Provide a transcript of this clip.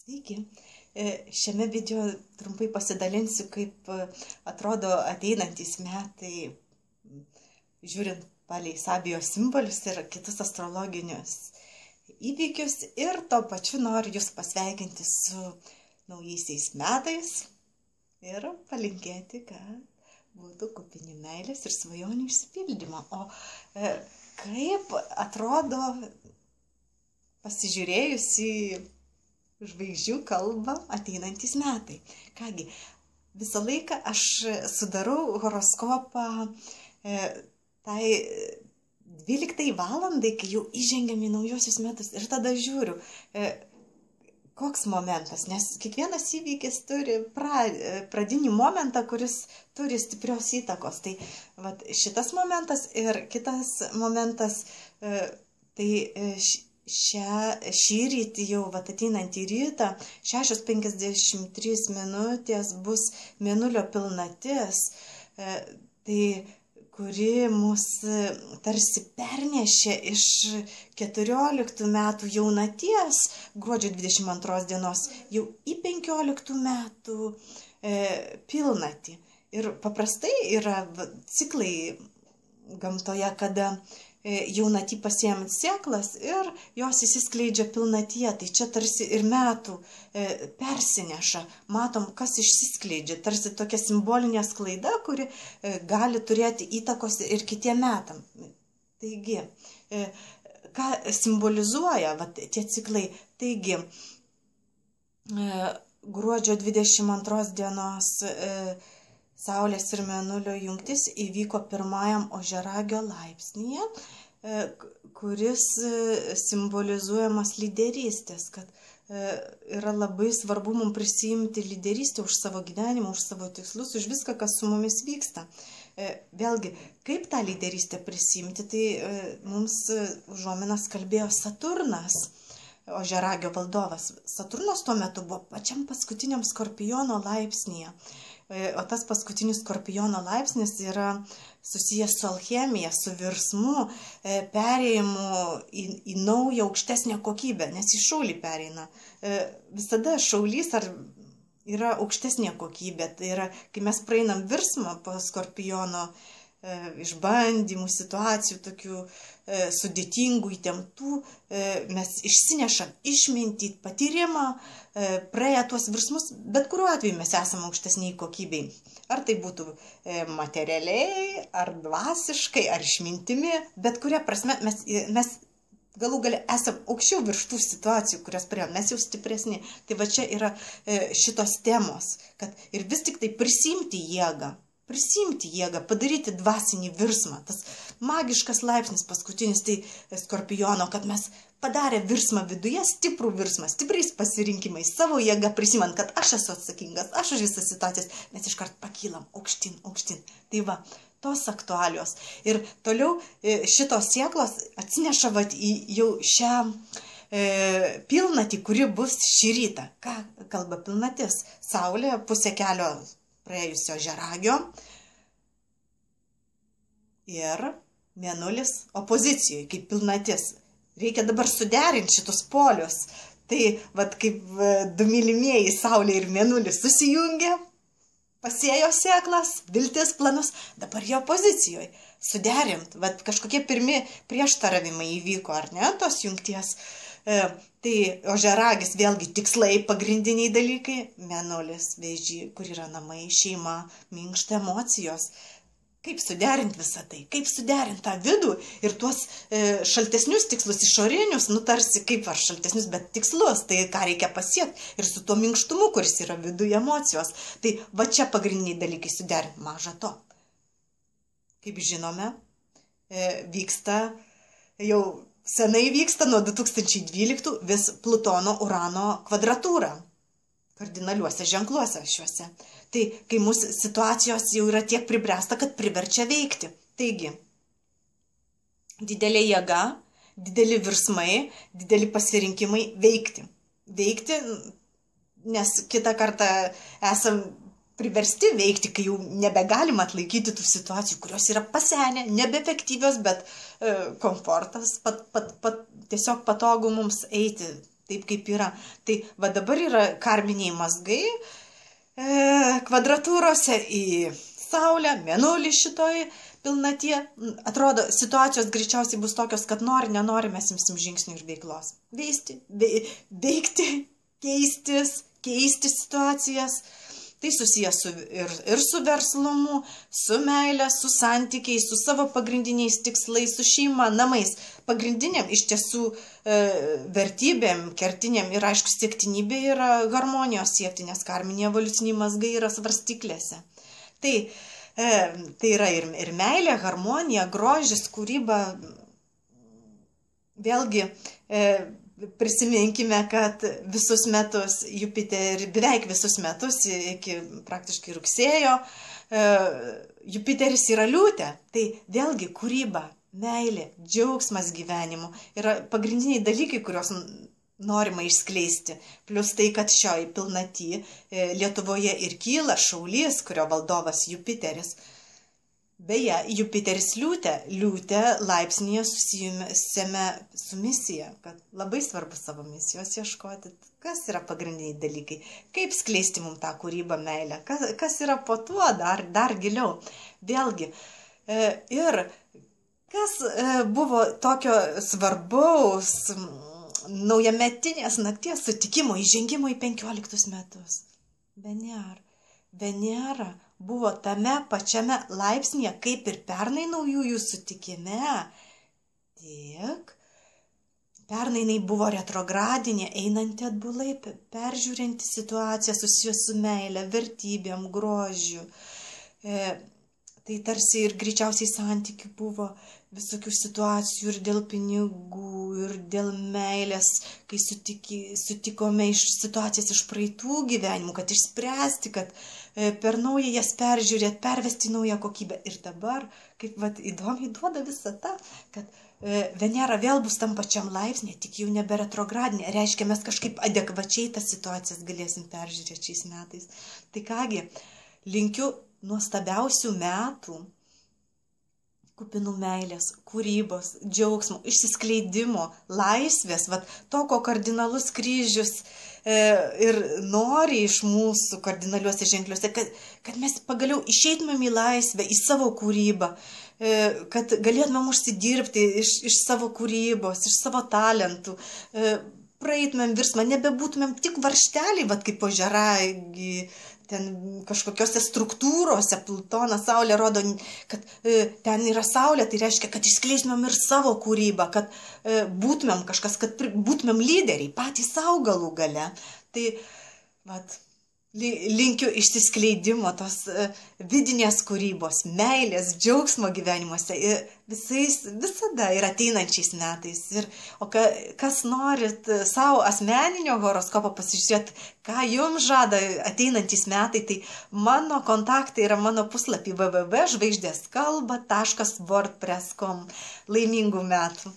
Sveiki. Šiame video trumpai pasidalinsiu, kaip atrodo ateinantys metai, žiūrint palei Sabijo simbolius ir kitus astrologinius įvykius. Ir tuo pačiu noriu Jūs pasveikinti su naujaisiais metais ir palinkėti, kad būtų kupini meilės ir svajonių išsipildymo. O kaip atrodo pasižiūrėjus į žvaigždžių kalbą ateinantys metai. Kągi, visą laiką aš sudarau horoskopą tai 12 valandai, kai jau įžengiam į naujosius metus, ir tada žiūriu, koks momentas, nes kiekvienas įvykis turi pradinį momentą, kuris turi stiprios įtakos. Tai vat, šitas momentas ir kitas momentas, tai šį rytį jau ateinantį rytą 6:53 minutės bus mėnulio pilnatis, tai kuri mus tarsi pernešė iš 14 metų jaunaties gruodžio 22 dienos jau į 15 metų pilnatį. Ir paprastai yra ciklai gamtoje, kada jaunatį pasiėmant sėklas ir jos įsiskleidžia pilnatyje. Tai čia tarsi ir metų persineša. Matom, kas išsiskleidžia. Tarsi tokia simbolinė sklaida, kuri gali turėti įtakos ir kitiem metam. Taigi, ką simbolizuoja tie ciklai? Taigi, gruodžio 22 dienos Saulės ir Mėnulio jungtis įvyko pirmajam ožiaragio laipsnyje, kuris simbolizuojamas lyderystės, kad yra labai svarbu mums prisiimti lyderystę už savo gyvenimą, už savo tikslus, už viską, kas su mumis vyksta. Vėlgi, kaip tą lyderystę prisimti, tai mums užuominas kalbėjo Saturnas, ožiaragio valdovas. Saturnas tuo metu buvo pačiam paskutiniam Skorpiono laipsnyje. O tas paskutinis Skorpiono laipsnis yra susijęs su alchemija, su virsmu, perėjimu į naują aukštesnę kokybę, nes į šaulį pereina. Visada šaulys yra aukštesnė kokybė. Tai yra, kai mes praeinam virsmą po Skorpiono išbandymų, situacijų, tokių sudėtingų, įtemptų, mes išsinešam išmintį, patyrimą, praėję tuos virsmus, bet kuriuo atveju mes esame aukštesniai kokybei. Ar tai būtų materialiai, ar dvasiškai, ar išmintimi, bet kuria prasme mes galų gale esam aukščiau virš tų situacijų, kurias praėjom, mes jau stipresni. Tai va čia yra šitos temos, kad ir vis tik tai prisimti jėgą, padaryti dvasinį virsmą. Tas magiškas laipsnis paskutinis, tai Skorpiono, kad mes padarę virsmą viduje, stiprų virsmą, stipriais pasirinkimais, savo jėgą prisimant, kad aš esu atsakingas, aš už visas situacijas, mes iškart pakylam aukštyn. Tai va, tos aktualios. Ir toliau šitos sėklos atsineša jau šią pilnatį, kuri bus šį rytą. Ką kalba pilnatis? Saulė pusė kelio praėjusio ožiaragio ir Mėnulis opozicijoje, kaip pilnatis. Reikia dabar suderinti šitus polius. Tai, vat, kaip du mylimieji Saulė ir Mėnulis susijungia, pasėjo sėklas, viltis, planus, dabar jie opozicijoje. Suderint, vat, kažkokie pirmi prieštaravimai įvyko, ar ne, tos jungties. Tai ožiaragis vėlgi tikslai, pagrindiniai dalykai, Mėnulis vėžį, kur yra namai, šeima, minkšta emocijos. Kaip suderinti visą tai, kaip suderinti tą vidų ir tuos šaltesnius tikslus, išorinius, tarsi kaip ar šaltesnius, bet tikslus, tai ką reikia pasiekti ir su tuo minkštumu, kuris yra viduje emocijos. Tai va čia pagrindiniai dalykai suderinti, maža to. Kaip žinome, jau senai vyksta nuo 2012 vis Plutono-Urano kvadratūra kardinaliuose ženkluose šiuose. Tai kai mūsų situacijos jau yra tiek pribręsta, kad priverčia veikti. Taigi, didelė jėga, dideli virsmai, dideli pasirinkimai veikti. Veikti, nes kitą kartą esam priversti veikti, kai jau nebegalim atlaikyti tų situacijų, kurios yra pasenę, nebeefektyvios, bet komfortas, tiesiog patogu mums eiti taip kaip yra. Tai va dabar yra karminiai mazgai kvadratūrose į Saulę, Mėnulį šitoj pilnatie. Atrodo, situacijos greičiausiai bus tokios, kad nenori, mes imsim žingsnių ir veiklos. Veikti, keisti situacijas. Tai susijęs ir su verslumu, su meile, su santykiais, su savo pagrindiniais tikslais, su šeima, namais. Pagrindiniam iš tiesų vertybėm, kertiniam ir aišku siektinybė yra harmonijos siekti, nes karminiai evoliuciniai mazgai yra svarstyklėse. Tai yra ir meilė, harmonija, grožis, kūryba. Vėlgi prisiminkime, kad visus metus beveik visus metus iki praktiškai rugsėjo Jupiteris yra liūtė. Tai vėlgi kūryba, meilė, džiaugsmas gyvenimu yra pagrindiniai dalykai, kuriuos norima išskleisti. Plius tai, kad šioj pilnaty Lietuvoje ir kyla šaulys, kurio valdovas Jupiteris. Beje, Jupiteris liūtė laipsnyje susijusiame su misija, kad labai svarbu savo misijos ieškoti. Kas yra pagrindiniai dalykai? Kaip skleisti mums tą kūrybą, meilę? Kas yra po tuo dar giliau? Vėlgi, ir kas buvo tokio svarbaus naujametinės nakties sutikimo įžengimo į 15 metus? Venera buvo tame pačiame laipsnyje, kaip ir pernai naujųjų sutikime. Tik pernai jinai buvo retrogradinė, einanti atbulai, peržiūrinti situaciją susijusią su meile, vertybėm, grožiu. Tai tarsi ir greičiausiai santykių buvo visokių situacijų ir dėl pinigų, ir dėl meilės, kai sutikome iš situacijas iš praeitų gyvenimų, kad išspręsti, kad per naują jas peržiūrėti, pervesti naują kokybę. Ir dabar, kaip įdomiai duoda visą tą, kad Venera vėl bus tam pačiam laipsnė, tik jau nebe retrogradinė. Reiškia, mes kažkaip adekvačiai tas situacijas galėsim peržiūrėti šiais metais. Tai kągi, linkiu nuostabiausių metų, kupinų meilės, kūrybos, džiaugsmo, išsiskleidimo, laisvės, to, ko kardinalus kryžius ir nori iš mūsų kardinaliuose ženkliuose, kad mes pagaliau išeitumėm į laisvę, į savo kūrybą, kad galėtumėm užsidirbti iš savo kūrybos, iš savo talentų, praeitumėm virsmą, nebebūtumėm tik varžteliai, kaip ožiaragiai, ten kažkokiose struktūrose, Plutonas, Saulė rodo, kad ten yra Saulė, tai reiškia, kad išskleistumėm ir savo kūrybą, kad būtumėm kažkas, kad būtumėm lyderiai, patys savo galų gale. Tai, linkiu išsiskleidimo, tos vidinės kūrybos, meilės, džiaugsmo gyvenimuose visada ir ateinančiais metais. O kas norit savo asmeninio horoskopo pasižiūrėti, ką jums žada ateinantys metai, tai mano kontaktai yra mano puslapį www.žvaigždėskalba.wordpress.com. Laimingų metų!